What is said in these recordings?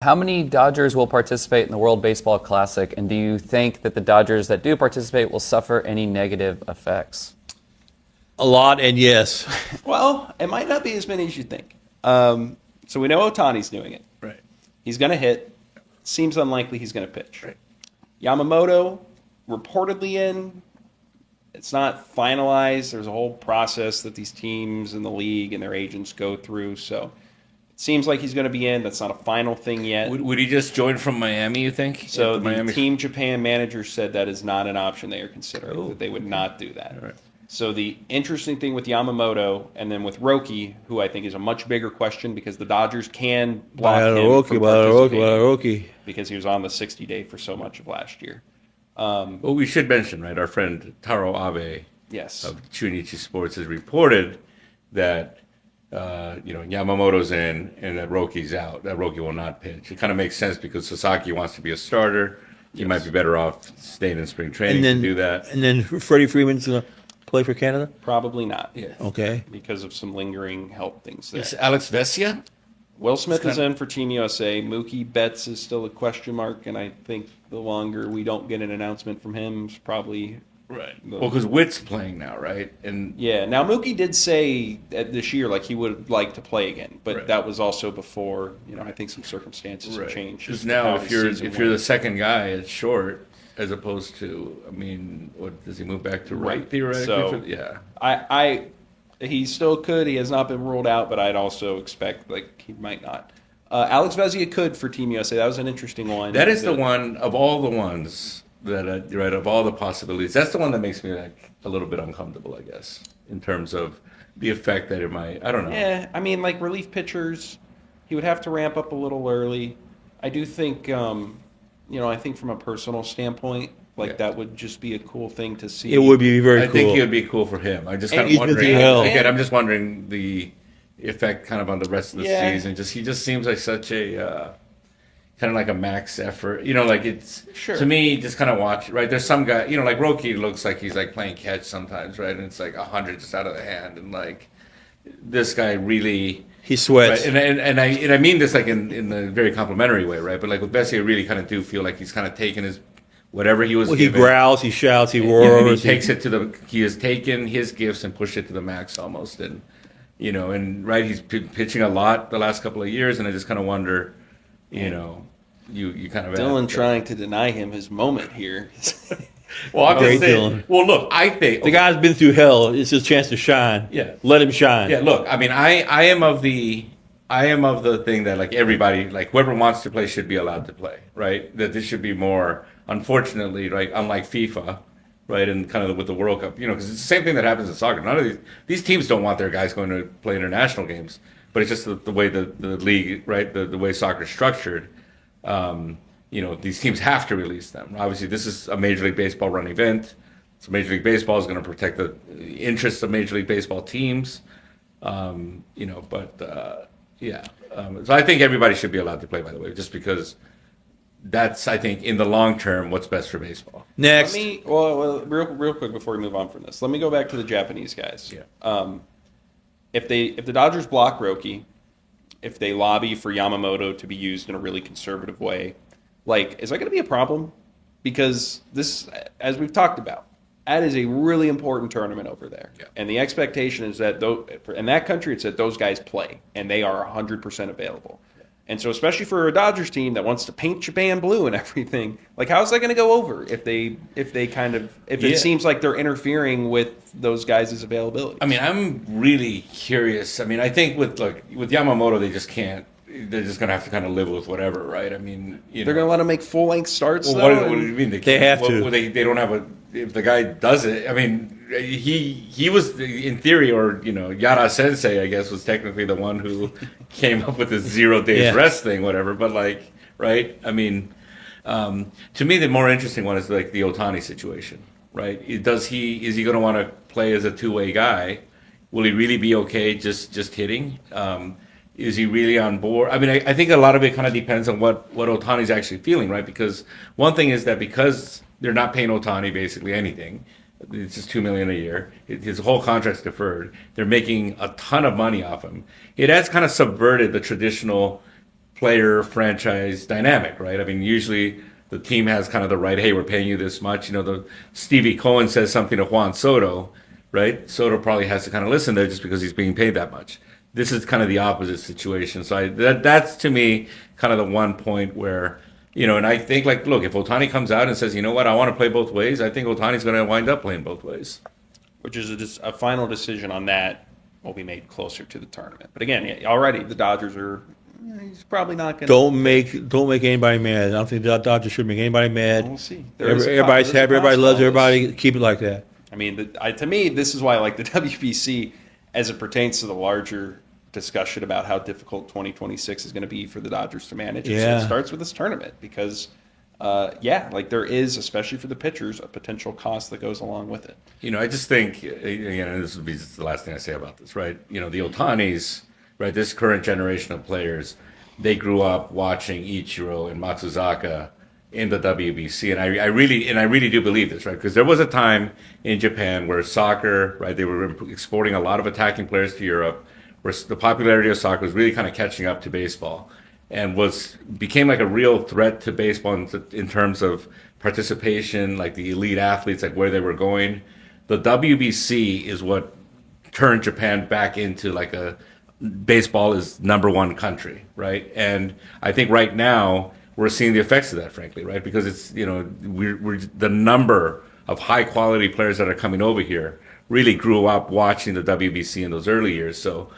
How many Dodgers will participate in the World Baseball Classic, and do you think that the Dodgers that do participate will suffer any negative effects? A lot, and yes. Well, it might not be as many as you think. So we know Ohtani's doing it. Right. He's going to hit. Seems unlikely he's going to pitch. Right. Yamamoto, reportedly in. It's not finalized. There's a whole process that these teams in the league and their agents go through. So it seems like he's going to be in. That's not a final thing yet. Would he just join from Miami, you think? So the Miami... Team Japan manager said that is not an option they are considering, that they would not do that. Right. So the interesting thing with Yamamoto and then with Roki, who I think is a much bigger question because the Dodgers can block him from participating because he was on the 60-day for so much of last year. Well, we should mention, right, our friend Taro Abe Yes. of Chunichi Sports has reported that Yamamoto's in and that Roki's out, that Roki will not pitch. It kind of makes sense because Sasaki wants to be a starter. He might be better off staying in spring training to do that. And then Freddie Freeman's going to play for Canada? Probably not. Yeah. Okay. Because of some lingering health things there. Is Alex Vesia? Will Smith is in for Team USA. Mookie Betts is still a question mark, and I think the longer we don't get an announcement from him, it's probably Right. Well, because Witt's playing now, right? And yeah. Now Mookie did say this year like he would like to play again, but Right. that was also before I think some circumstances have changed. Because as to now, how if his you're season the went. second guy at short, as opposed to, I mean, what does he move back to right theoretically? So Yeah. He still could. He has not been ruled out, but I'd also expect he might not. Alex Vesia could for Team USA. That was an interesting one. That is the one of all the ones that of all the possibilities. That's the one that makes me like a little bit uncomfortable, I guess, in terms of the effect that it might. I don't know. Yeah, I mean, like relief pitchers, he would have to ramp up a little early. I do think, I think from a personal standpoint, that would just be a cool thing to see. It would be very cool. I think it would be cool for him. I'm just kind of he's been wondering. through hell. Again, I'm just wondering the effect kind of on the rest of the season. He just seems like such a kind of like a max effort. It's to me just kind of watch, right? There's some guy, like Roki looks like he's like playing catch sometimes, right? And it's like 100 just out of the hand, and like this guy really he sweats. Right? And I mean this like in a very complimentary way, right? But like with Bessie, I really kind of do feel like he's kind of taken his whatever he was. Well, given, he growls, he shouts, he roars. He takes it to he has taken his gifts and pushed it to the max almost, and he's pitching a lot the last couple of years, and I just kind of wonder, you kind of Dylan trying to deny him his moment here. Well, I'm Great just saying. Dylan. Well, look, I think The guy's been through hell. It's his chance to shine. Yeah. Let him shine. Yeah, look, I mean, I am of the thing that like everybody, like whoever wants to play should be allowed to play, right? That this should be more, unfortunately, right? Unlike FIFA, right? And kind of with the World Cup, because it's the same thing that happens in soccer. None of these teams don't want their guys going to play international games, but it's just the way the league, right? The way soccer is structured. These teams have to release them. Obviously, this is a Major League Baseball run event. So Major League Baseball is going to protect the interests of Major League Baseball teams. So I think everybody should be allowed to play, by the way, just because that's, I think, in the long term, what's best for baseball. Next. Real quick before we move on from this, let me go back to the Japanese guys. Yeah. If the Dodgers block Roki, if they lobby for Yamamoto to be used in a really conservative way, is that going to be a problem? Because this, as we've talked about, that is a really important tournament over there. Yeah. And the expectation is that in that country, it's that those guys play, and they are 100% available. Yeah. And so especially for a Dodgers team that wants to paint Japan blue and everything, how's that going to go over if it seems like they're interfering with those guys' availability? I mean, I'm really curious. I mean, I think with Yamamoto, they just can't. They're just going to have to kind of live with whatever, right? I mean, they're going to let him make full-length starts. Well, what do you mean? They have to. They don't have if the guy does it, I mean, he was in theory, or Yara Sensei, I guess, was technically the one who came up with this 0 days rest thing, whatever. But right? I mean, to me, the more interesting one is the Ohtani situation, right? Is he going to want to play as a two-way guy? Will he really be okay just hitting? Is he really on board? I mean, I think a lot of it kind of depends on what Ohtani's actually feeling, right? Because one thing is that because they're not paying Ohtani basically anything, it's just $2 million a year. His whole contract's deferred. They're making a ton of money off him. It has kind of subverted the traditional player franchise dynamic, right? I mean, usually the team has kind of the right, hey, we're paying you this much. The Stevie Cohen says something to Juan Soto, right? Soto probably has to kind of listen there just because he's being paid that much. This is kind of the opposite situation. So that's to me kind of the one point where, and I think, like, look, if Ohtani comes out and says, you know what, I want to play both ways, I think Ohtani's going to wind up playing both ways. Which is a final decision on that will be made closer to the tournament. But again, already the Dodgers are. He's probably not going to. Don't make anybody mad. I don't think the Dodgers should make anybody mad. We'll see. Everybody's happy. Everybody loves everybody. Keep it like that. I mean, to me, this is why I like the WBC as it pertains to the larger discussion about how difficult 2026 is going to be for the Dodgers to manage. Yeah. It starts with this tournament because, like there is, especially for the pitchers, a potential cost that goes along with it. I just think, again, and this will be the last thing I say about this, right? The Ohtanis, right, this current generation of players, they grew up watching Ichiro and Matsuzaka in the WBC, and I really do believe this, right? Because there was a time in Japan where soccer, right, they were exporting a lot of attacking players to Europe, where the popularity of soccer was really kind of catching up to baseball, and became like a real threat to baseball in terms of participation, like the elite athletes, like where they were going. The WBC is what turned Japan back into like a baseball is number one country, right? And I think right now we're seeing the effects of that, frankly, right? Because it's we're the number of high quality players that are coming over here really grew up watching the WBC in those early years. So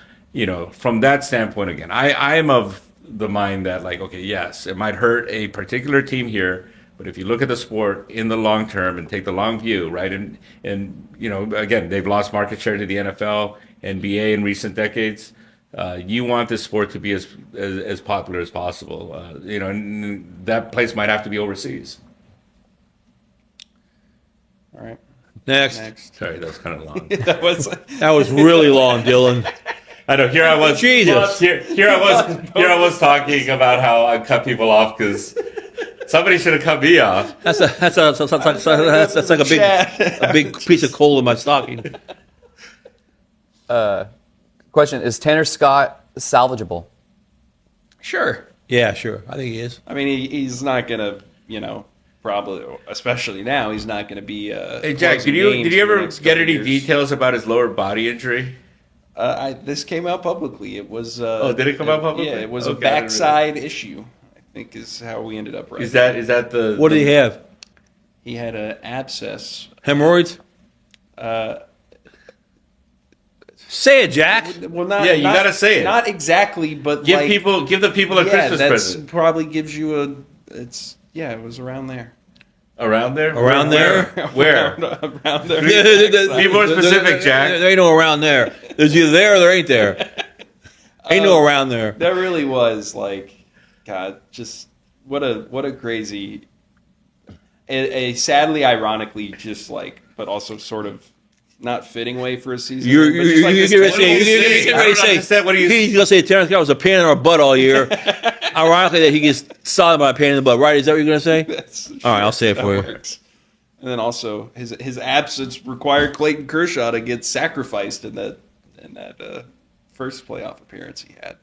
from that standpoint, again, I am of the mind that, like, okay, yes, it might hurt a particular team here, but if you look at the sport in the long term and take the long view, right, and again, they've lost market share to the NFL, NBA in recent decades. You want this sport to be as popular as possible, and that place might have to be overseas. All right. Next. Sorry, that was kind of long. That was really long, Dylan. I know. Here I was. Jesus. Here I was talking about how I cut people off because somebody should have cut me off. That's like a big piece of coal in my stocking. Question, is Tanner Scott salvageable? Sure. Yeah, sure. I think he is. I mean, he's not going to, probably, especially now, he's not going to be. Hey, Jack, did you ever get any details about his lower body injury? This came out publicly. It was. Did it come out publicly? Yeah, it was a backside issue, I think is how we ended up right. Is that the. What did he have? He had an abscess. Hemorrhoids? Say it, Jack. Well, you gotta say it. Not exactly, but give the people a Christmas present. Probably gives you it was around there. Around there? Around there? Where? Around there. Be more specific, Jack. There ain't no around there. There's either there or there ain't there. Ain't no around there. That really was God, just what a crazy, a sadly, ironically, just but also sort of not fitting way for a season. You're going to say what do you he's going to say Terrence Scott was a pain in our butt all year. Ironically, that he gets solid by a pain in the butt, right? Is that what you're going to say? All right, I'll say it for you. Works. And then also his absence required Clayton Kershaw to get sacrificed in that first playoff appearance he had.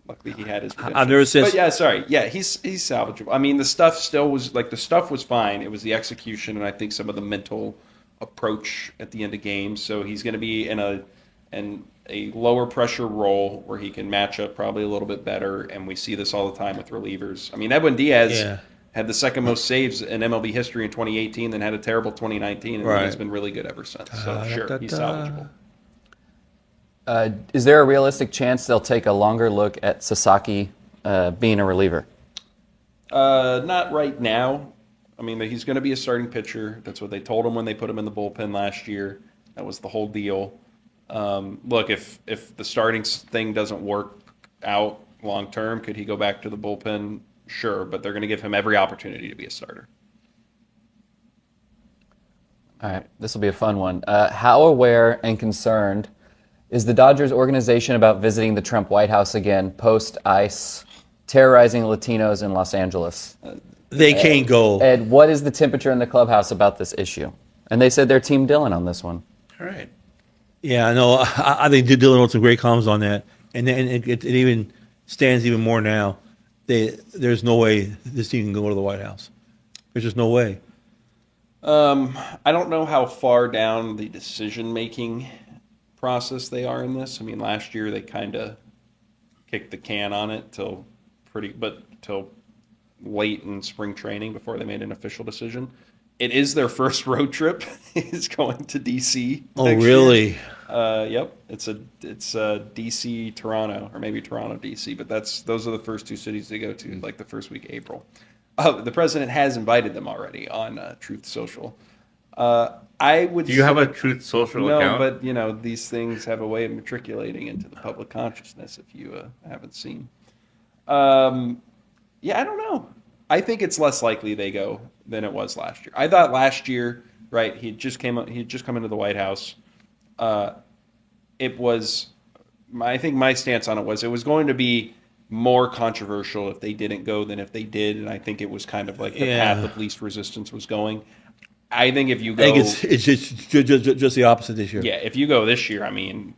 Luckily, he had his redemption. I've never said. But yeah, sorry. Yeah, he's salvageable. I mean, the stuff still was the stuff was fine. It was the execution, and I think some of the mental approach at the end of games. So he's going to be in a lower pressure role where he can match up probably a little bit better. And we see this all the time with relievers. I mean, Edwin Diaz had the second most saves in MLB history in 2018, then had a terrible 2019, and he's been really good ever since. So sure, he's salvageable. Is there a realistic chance they'll take a longer look at Sasaki being a reliever? Not right now. I mean, he's going to be a starting pitcher. That's what they told him when they put him in the bullpen last year. That was the whole deal. Look, if the starting thing doesn't work out long term, could he go back to the bullpen? Sure, but they're going to give him every opportunity to be a starter. All right, this will be a fun one. How aware and concerned is the Dodgers organization about visiting the Trump White House again post-ICE terrorizing Latinos in Los Angeles? They can't go. Ed, what is the temperature in the clubhouse about this issue? And they said they're Team Dylan on this one. All right. Yeah, I know. I think Dylan wrote some great comments on that, and it even stands even more now. There's no way this team can go to the White House. There's just no way. I don't know how far down the decision-making process they are in this. I mean, last year they kind of kicked the can on it till late in spring training before they made an official decision. It is their first road trip. Is going to DC. Oh, really? Yep. It's DC Toronto, or maybe Toronto DC, but those are the first two cities they go to, like the first week of April. The president has invited them already on Truth Social. I would. Do you have a Truth Social account? No, but these things have a way of matriculating into the public consciousness. If you haven't seen, yeah, I don't know. I think it's less likely they go than it was last year. I thought last year, right? He had just come into the White House. It was. I think my stance on it was going to be more controversial if they didn't go than if they did, and I think it was kind of like the path of least resistance was going. I think if you go, I think it's just the opposite this year. Yeah, if you go this year, I mean,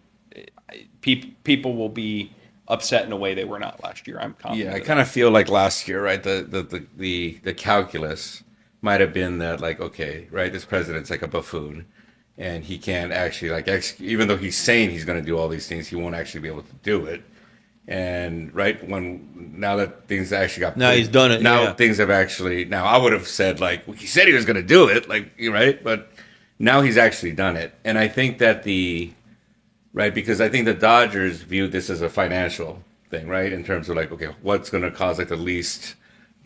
people will be upset in a way they were not last year. I'm confident. Yeah, I kind of feel like last year, right? The calculus might have been that, like, okay, right, this president's like a buffoon, and he can't actually even though he's saying he's going to do all these things, he won't actually be able to do it. And right now that things actually got he's done it. Now things have actually. Now I would have said like he said he was going to do it, like right, but now he's actually done it. And I think that because I think the Dodgers viewed this as a financial thing, right, in terms of like, okay, what's going to cause like the least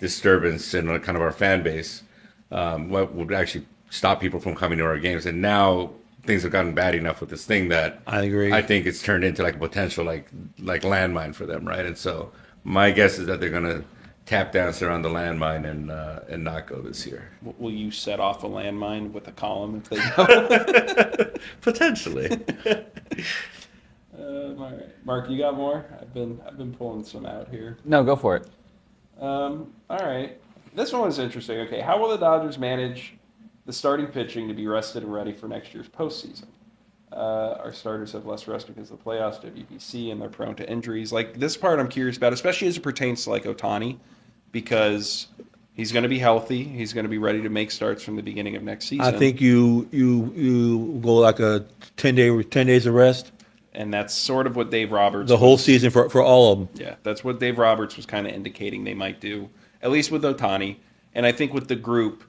disturbance in kind of our fan base, what would actually stop people from coming to our games, and now things have gotten bad enough with this thing that I agree. I think it's turned into like a potential like landmine for them, right? And so my guess is that they're gonna tap dance around the landmine and not go this year. Will you set off a landmine with a column if they go? Potentially. All right, Mark, you got more? I've been pulling some out here. No, go for it. All right, this one was interesting. Okay, how will the Dodgers manage the starting pitching to be rested and ready for next year's postseason? Our starters have less rest because of the playoffs, WBC, and they're prone to injuries. Like, this part I'm curious about, especially as it pertains to like Ohtani, because he's going to be healthy. He's going to be ready to make starts from the beginning of next season. I think you go like a 10 days of rest. And that's sort of what Dave Roberts... The whole season for all of them. Yeah, that's what Dave Roberts was kind of indicating they might do, at least with Ohtani. And I think with the group,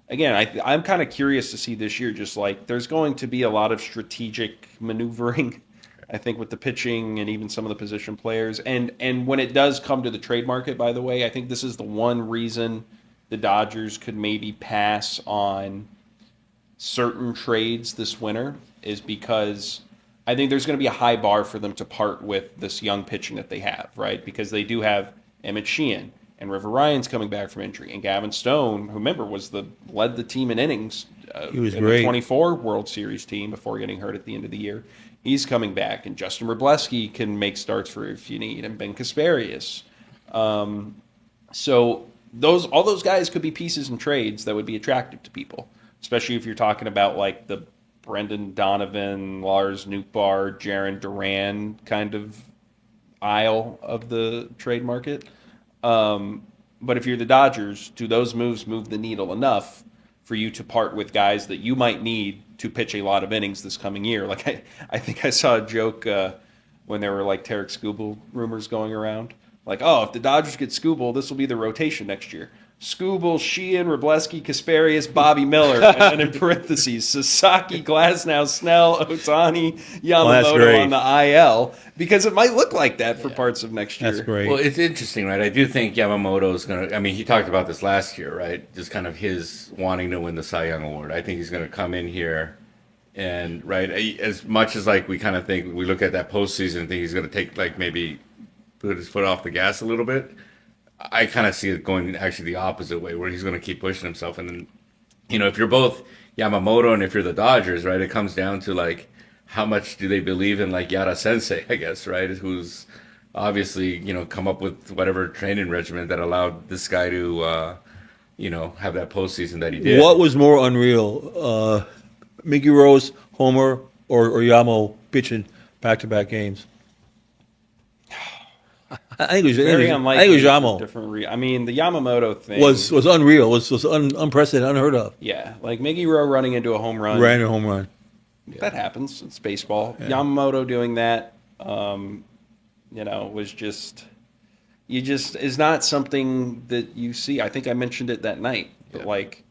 again, I'm kind of curious to see this year, just like there's going to be a lot of strategic maneuvering, I think, with the pitching and even some of the position players. And when it does come to the trade market, by the way, I think this is the one reason the Dodgers could maybe pass on certain trades this winter, is because I think there's going to be a high bar for them to part with this young pitching that they have, right? Because they do have Emmett Sheehan, and River Ryan's coming back from injury, and Gavin Stone, who remember led the team in innings. He was in great. The 24 World Series team before getting hurt at the end of the year. He's coming back, and Justin Wrobleski can make starts for if you need, and Ben Kasparius. So all those guys could be pieces in trades that would be attractive to people, especially if you're talking about like the Brendan Donovan, Lars Nootbaar, Jarren Duran kind of aisle of the trade market. But if you're the Dodgers, do those moves move the needle enough for you to part with guys that you might need to pitch a lot of innings this coming year? Like I think I saw a joke when there were like Tarek Skubal rumors going around. Like, oh, if the Dodgers get Skubal, this will be the rotation next year. Skubal, Sheehan, Wrobleski, Kasparius, Bobby Miller, and then in parentheses, Sasaki, Glasnow, Snell, Ohtani, Yamamoto on the IL, because it might look like that for parts of next year. That's great. Well, it's interesting, right? I do think Yamamoto is going to, I mean, he talked about this last year, right? Just kind of his wanting to win the Cy Young Award. I think he's going to come in here and, right, as much as like we kind of think, we look at that postseason and think he's going to take like maybe put his foot off the gas a little bit, I kind of see it going actually the opposite way, where he's going to keep pushing himself. And then, if you're both Yamamoto and if you're the Dodgers, right, it comes down to like how much do they believe in like Yada Sensei, I guess, right, who's obviously come up with whatever training regimen that allowed this guy to have that postseason that he did. What was more unreal, Mickey Rose, Homer, or Yamo pitching back-to-back games? I think it was. Very I unlikely. think it was Yamo. I mean, the Yamamoto thing Was unreal. Was unprecedented, unheard of. yeah, like Miggy Rowe running into a home run. Ran a home run. That happens. It's baseball. Yamamoto doing that, was just is not something that you see. I think I mentioned it that night. But like,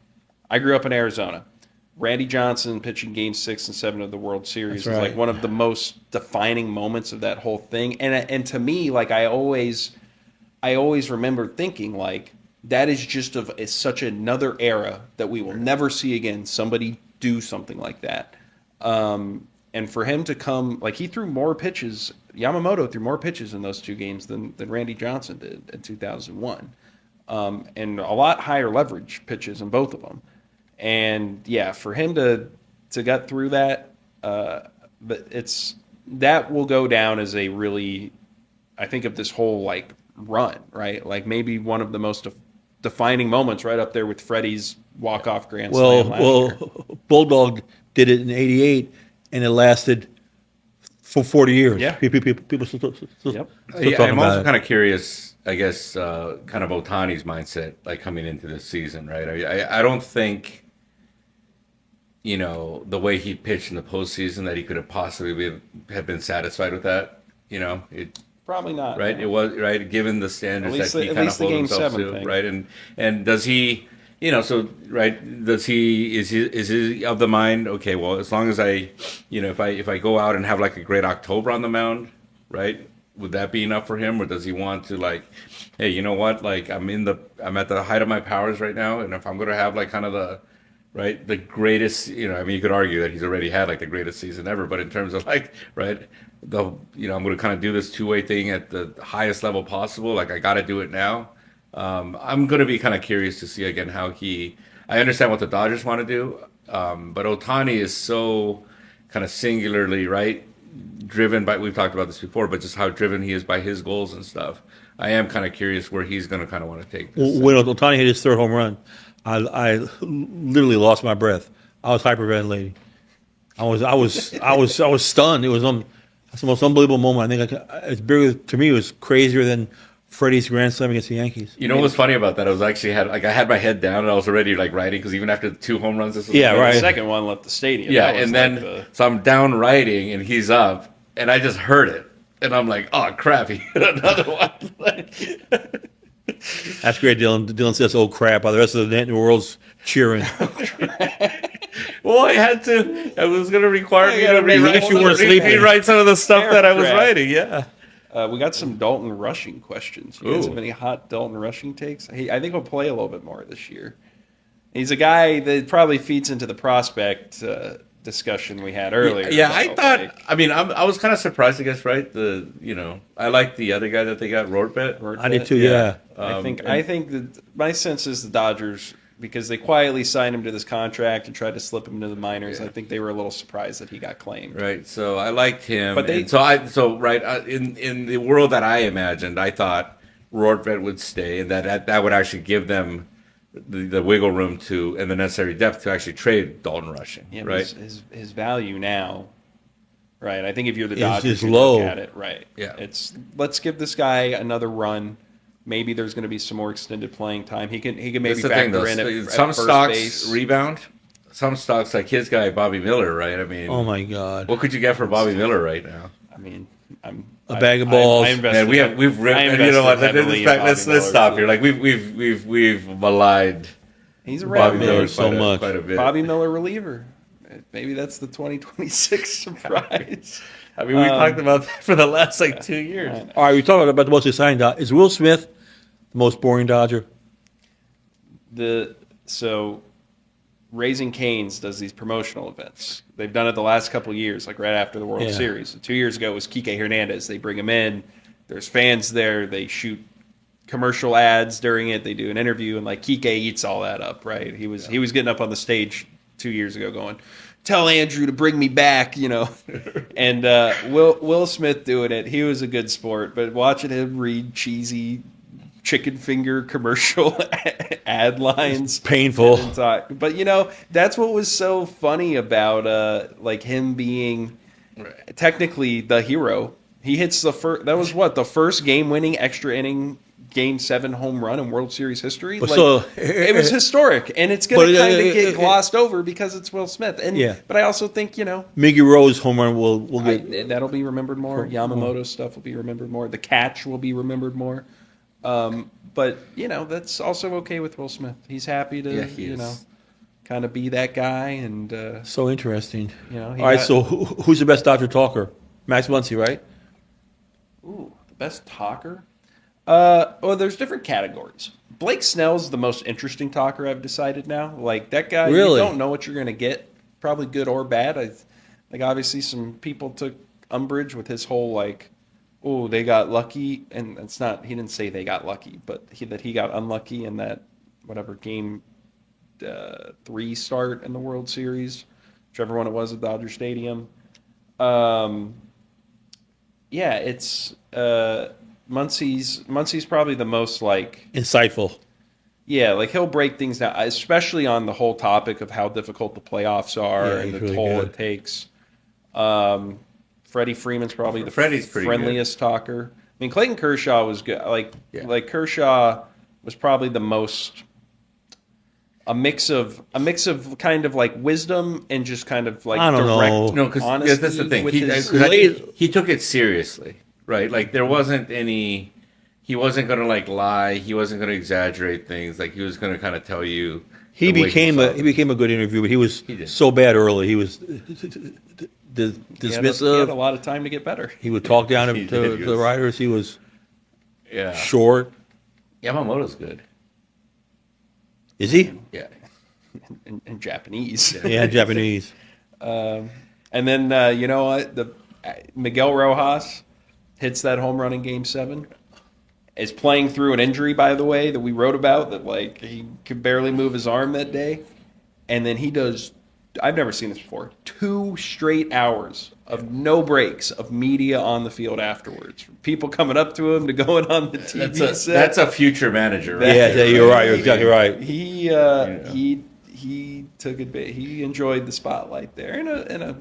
I grew up in Arizona. Randy Johnson pitching Game 6 and 7 of the World Series is like one of the most defining moments of that whole thing. And to me, like I always remember thinking like that is just it's such another era that we will never see again. Somebody do something like that. And for him to come, like he threw more pitches, Yamamoto threw more pitches in those two games than Randy Johnson did in 2001. And a lot higher leverage pitches in both of them. And yeah, for him to get through that, that will go down as a really, I think of this whole like run, right? Like maybe one of the most defining moments, right up there with Freddie's walk-off grand slam last year. Bulldog did it in '88, and it lasted for 40 years. Yeah. People still Yep. talking I'm about also it. kind of curious, I guess, kind of Otani's mindset, like coming into this season, right? I don't think, the way he pitched in the postseason that he could have possibly have been satisfied with that. Probably not. Right. No. It was right, given the standards that he at kind of least the hold Game himself 7 to, thing. right? And does he, does he is he of the mind? Okay, well, as long as if I go out and have like a great October on the mound, right? Would that be enough for him, or does he want to like, hey, you know what? Like I'm at the height of my powers right now, and if I'm going to have like kind of the greatest, you could argue that he's already had like the greatest season ever, but in terms of like, right, I'm going to kind of do this two-way thing at the highest level possible. Like I got to do it now. I'm going to be kind of curious to see again how I understand what the Dodgers want to do, but Otani is so kind of singularly, right, driven by, we've talked about this before, but just how driven he is by his goals and stuff. I am kind of curious where he's going to kind of want to take this. When Otani hit his third home run, I literally lost my breath. I was hyperventilating. I was stunned. It was that's the most unbelievable moment. I think it's bigger to me. It was crazier than Freddie's grand slam against the Yankees. You know what was funny about that? I was actually I had my head down and I was already like writing because even after the 2 home runs, this was The second one left the stadium. Yeah, That was and then so I'm down writing and he's up and I just heard it and I'm like, oh crap, he hit another one. That's great, Dylan. Dylan says, "Oh crap!" While the rest of the world's cheering. Well, I was going to require me to rewrite some of the stuff that I was writing. Yeah. We got some Dalton rushing questions. You guys have any hot Dalton rushing takes? I think he'll play a little bit more this year. He's a guy that probably feeds into the prospect discussion we had earlier. Yeah, I thought. I was kind of surprised. I guess right. I like the other guy that they got, Rortvedt. I did too. Yeah. I think that my sense is the Dodgers, because they quietly signed him to this contract and tried to slip him into the minors. I think they were a little surprised that he got claimed. Right. So I liked him. But in the world that I imagined, I thought Rortvedt would stay, and that would actually give them the wiggle room and the necessary depth to actually trade Dalton Rushing. Yeah, right. His value now. Right. I think if you're the Dodgers, is low. Look at it. Right. Yeah. Let's give this guy another run. Maybe there's going to be some more extended playing time. He can maybe That's the factor thing, in at some first stocks base. rebound. Some stocks, like his guy Bobby Miller, right? Oh my God. What could you get for Bobby Miller right now? A bag of balls. Man, we've ripped. And you know what? Let's stop here. Like we've maligned. He's a Bobby Miller so much. quite a bit. Bobby Miller reliever. Maybe that's the 2026 surprise. We talked about that for the last 2 years. All right, we talked about the most exciting Dodger. Is Will Smith the most boring Dodger? So Raising Cane's does these promotional events. They've done it the last couple of years, like right after the World Series. So 2 years ago it was Kike Hernandez. They bring him in. There's fans there. They shoot commercial ads during it. They do an interview, and Kike eats all that up, right? He was getting up on the stage 2 years ago going, "Tell Andrew to bring me back," And Will Smith doing it, he was a good sport, but watching him read cheesy chicken finger commercial ad lines, it's painful. But that's what was so funny about him being technically the hero He hits the first. That was what, the first game-winning extra inning Game 7 home run in World Series history. But Like, so- it was historic, and it's going to But, kind of get glossed over because it's Will Smith. And Yeah. but I also think Miggy Rose home run will get. that'll be remembered more. Yamamoto stuff will be remembered more. The catch will be remembered more. But that's also okay with Will Smith. He's happy to Yeah, he is. kind of be that guy, and So interesting. he All right, got- so who's the best Dodger talker? Max Muncy, right? Ooh, the best talker? Well, there's different categories. Blake Snell's the most interesting talker, I've decided now. Like, that guy, Really? you don't know what you're going to get, probably good or bad. Obviously, some people took umbrage with his whole, like, oh, they got lucky. And it's not, he didn't say they got lucky, but that he got unlucky in that, whatever, game 3 start in the World Series, whichever one it was at Dodger Stadium. Yeah, it's Muncy's probably the most like Insightful. yeah, like he'll break things down, especially on the whole topic of how difficult the playoffs are Yeah, and he's the really toll good. it takes. Freddie Freeman's probably the Freddie's pretty friendliest talker. I mean, Clayton Kershaw was good. Like Kershaw was probably the most a mix of kind of like wisdom and just kind of like I don't know. direct No, because honesty that's the thing. with He, his- 'cause I think he took it seriously, right? Like there wasn't any. He wasn't going to like lie. He wasn't going to exaggerate things. Like he was going to kind of tell you. He the way became saw a it. he became a good interviewer, but he was He did. so bad early. He was he had dismissive. a lot of time to get better. He would talk down to, He to, did. He to the was- writers. He was Yeah. short. Yamamoto's good. Is he? Yeah. In Japanese. Yeah, Japanese. And then you know what? Miguel Rojas hits that home run in Game 7. Is playing through an injury, by the way, that we wrote about. That like he could barely move his arm that day, and then he does. I've never seen this before. 2 straight hours of no breaks of media on the field afterwards. People coming up to him to going on the TV set. That's a future manager, right? Yeah, yeah, you're right. You're exactly right. He took it. He enjoyed the spotlight there, in a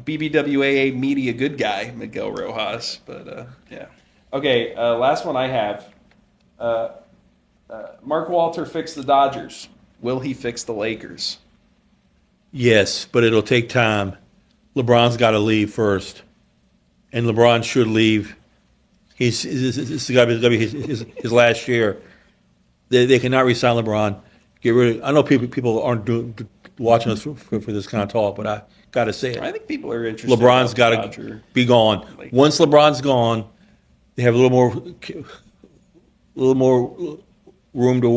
BBWAA media good guy, Miguel Rojas. But yeah, okay. Last one I have. Mark Walter fixed the Dodgers. Will he fix the Lakers? Yes, but it'll take time. LeBron's got to leave first, and LeBron should leave. This is got to be his last year. They cannot resign LeBron. Get rid of. I know people aren't watching us for this kind of talk, but I got to say it. I think people are interested. LeBron's about got to Dodger. be gone. Like- Once LeBron's gone, they have a little more room to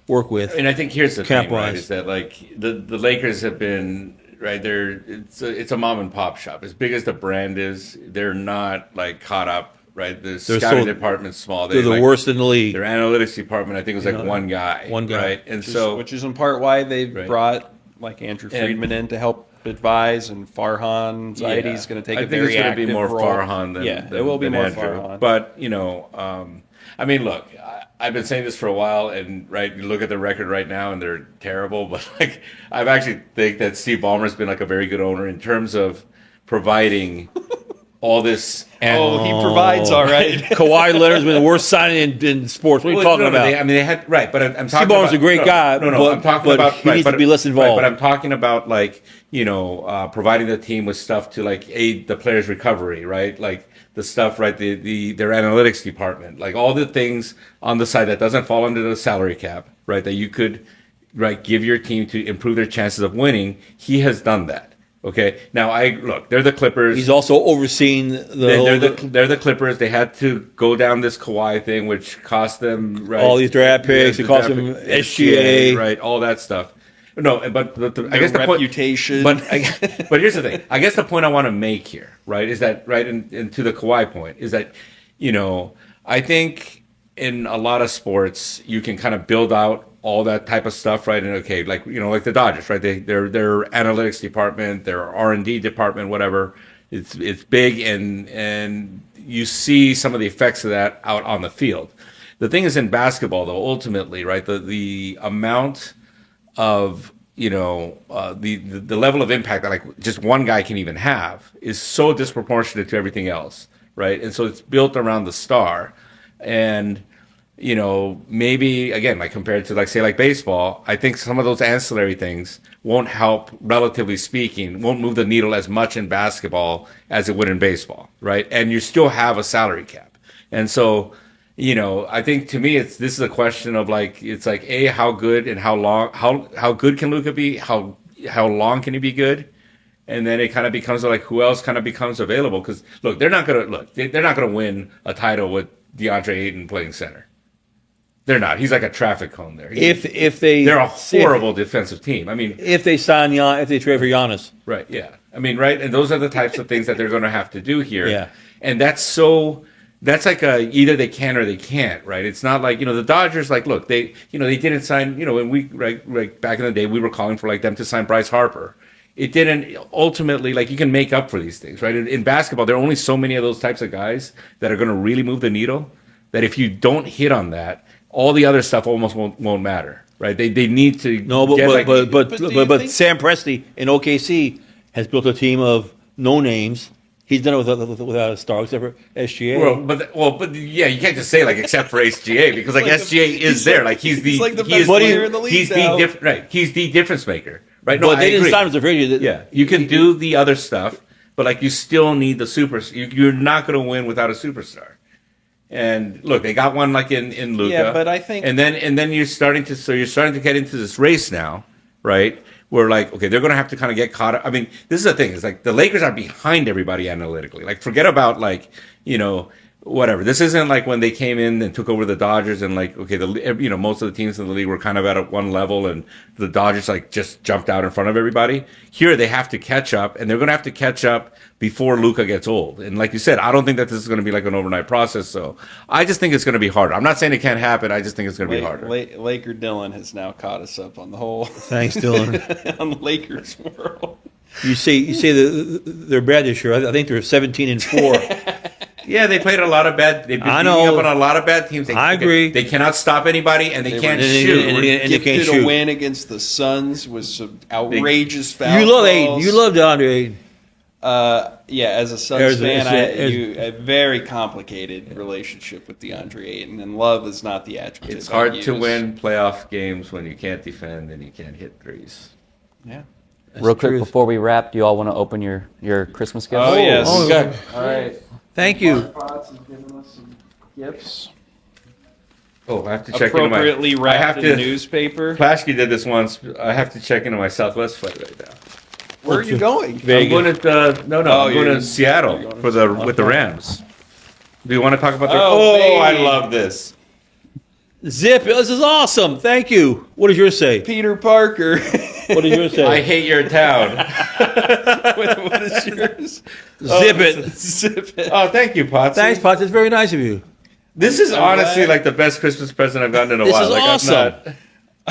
work with. And I think here's the Cap thing, right? wise. Is that like the Lakers have been right there? It's a mom and pop shop. As big as the brand is, they're not like caught up. Right, the scouting department's small. They're the worst in the league. Their analytics department, I think, was like one guy. One guy. right? And Which is in part why they've Right. brought like Andrew Friedman in to help advise, and Farhan Zaidi's going to take I a think very it's going to be active more role. Farhan than it will be than more Andrew. Farhan. But I mean, look, I've been saying this for a while, and right, you look at the record right now, and they're terrible. But like, I've actually think that Steve Ballmer's been like a very good owner in terms of providing all this. Oh, he provides all right. Kawhi Leonard's been the worst signing in sports. What are you talking about? They had right, but I'm talking Steve Ballmer's about a great guy, No, I'm but- talking but about he needs to be less involved. Right, but I'm talking about like providing the team with stuff to like aid the players' recovery, right? Like the stuff, right? Their analytics department, like all the things on the side that doesn't fall under the salary cap, right? That you could give your team to improve their chances of winning. He has done that. Okay. Now they're the Clippers. He's also overseeing They're the Clippers. They had to go down this Kawhi thing, which cost them all these draft picks. It cost them SGA, right? All that stuff. No, but I guess the reputation. Point, but here's the thing. I guess the point I want to make here, right, is that and to the Kawhi point is that I think in a lot of sports you can kind of build out all that type of stuff, right? And okay, like the Dodgers, right? Their analytics department, their R&D department, whatever. It's big, and you see some of the effects of that out on the field. The thing is in basketball, though, ultimately, right? The amount of the level of impact that like just one guy can even have is so disproportionate to everything else, right? And so it's built around the star. And, you know, maybe, again, like compared to, like, say, like baseball, I think some of those ancillary things won't help, relatively speaking, won't move the needle as much in basketball as it would in baseball, right? And you still have a salary cap. And so, you know, I think to me, this is a question of like, it's like, A, how good and how long, how good can Luka be? How long can he be good? And then it kind of becomes like, who else kind of becomes available? Because look, they're not gonna win a title with DeAndre Ayton playing center. They're not. He's like a traffic cone there. They're a horrible defensive team. I mean, if they trade for Giannis, right? Yeah. I mean, right. And those are the types of things that they're going to have to do here. Yeah. And that's like either they can or they can't, right? It's not like, you know, the Dodgers, like, look, they didn't sign, you know, when we, right, back in the day, we were calling for like them to sign Bryce Harper. It didn't ultimately, like, you can make up for these things, right? In basketball, there are only so many of those types of guys that are going to really move the needle, that if you don't hit on that, all the other stuff almost won't matter, right? They need to. No, but Sam Presti in OKC has built a team of no names. He's done it without a star, except for SGA. But yeah, you can't just say like except for SGA, because like SGA is there, like he's the best player in the league. He's he's the difference maker, right? No, but they didn't sign him as a free agent. Yeah, you can do the other stuff, but like you still need the super. You're not going to win without a superstar. And look, they got one like in Luka. Yeah, but I think, and then you're starting to get into this race now, right? Where like, okay, they're going to have to kind of get caught up. I mean, this is the thing. It's like the Lakers are behind everybody analytically. Like, forget about like, you know, whatever. This isn't like when they came in and took over the Dodgers and like, okay, most of the teams in the league were kind of at one level and the Dodgers like just jumped out in front of everybody. Here they have to catch up, and they're going to have to catch up before Luka gets old. And like you said, I don't think that this is going to be like an overnight process. So I just think it's going to be harder. I'm not saying it can't happen. I just think it's going to be harder. Laker Dylan has now caught us up on the whole. Thanks, Dylan. On the Lakers world. You say they're bad this year. I think they're 17-4. Yeah, they played a lot of bad. They've been beating up on a lot of bad teams. I agree. They cannot stop anybody, and they can't shoot. And they can't shoot. A win against the Suns was some outrageous foul You love calls. Ayton. You love DeAndre Ayton. Yeah, as a Suns fan, a very complicated relationship with DeAndre Ayton, and love is not the adjective. It's hard to win playoff games when you can't defend and you can't hit threes. Yeah. Real quick before we wrap, do you all want to open your Christmas gifts? Oh, yes. Okay. All right. Thank you. Potts has given us some gifts. Oh, I have to check into my. Appropriately wrapped in newspaper. Plaschke did this once. I have to check into my Southwest flight right now. Where are you going? I'm going to I'm going to Seattle with the Rams. Do you want to talk about the? Oh, I love this. Zip, this is awesome. Thank you. What does yours say? Peter Parker. What does yours say? I hate your town. What is yours? Zip it. Zip it. Oh, thank you, Potts. Thanks, Potts. It's very nice of you. This is honestly like the best Christmas present I've gotten in a This while. is Like, awesome.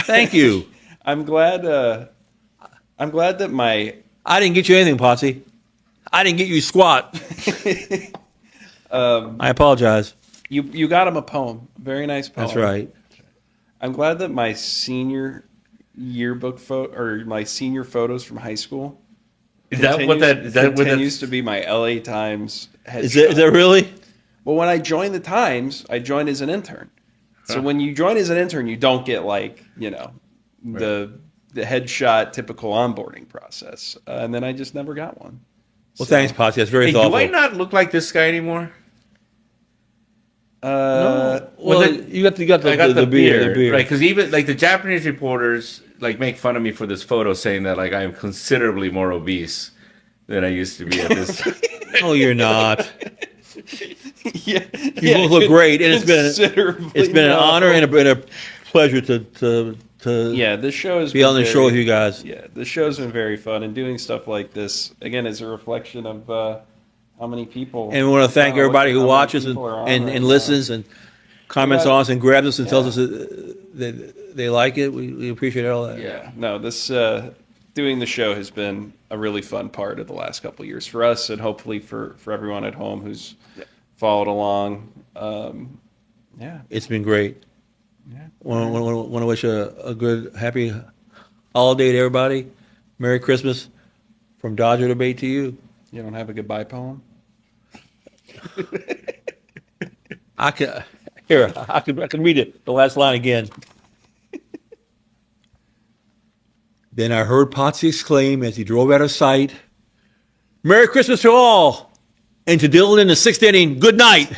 Thank you. I'm glad that my I didn't get you anything, Potsy. I didn't get you squat. I apologize. you got him a poem. Very nice poem. That's right. I'm glad that my senior yearbook my senior photos from high school. Continues to be my LA Times headshot. Is that really? Well, when I joined the Times, I joined as an intern. So when you join as an intern, you don't get like, you know, the headshot typical onboarding process. And then I just never got one. Well, thanks, Potsy. That's very thoughtful. Do I not look like this guy anymore? No. Well, you got the beard. Right, because even like the Japanese reporters like make fun of me for this photo, saying that like I am considerably more obese than I used to be at this time. Oh, you're not. You both look great, and it's been an honor and a pleasure to this show has be on the show with you guys. Yeah, the show's been very fun, and doing stuff like this again is a reflection of how many people. And we want to thank everybody who watches and listens and comments on us and grabs us and tells us that they like it. We appreciate all that. Yeah, no, this doing the show has been a really fun part of the last couple of years for us, and hopefully for everyone at home who's followed along. It's been great. Yeah. Want to wish a good, happy holiday to everybody. Merry Christmas from Dodger Debate to you. You don't have a goodbye poem? I can read it. The last line again. Then I heard Potsy exclaim as he drove out of sight, "Merry Christmas to all, and to Dylan in the sixth inning, good night."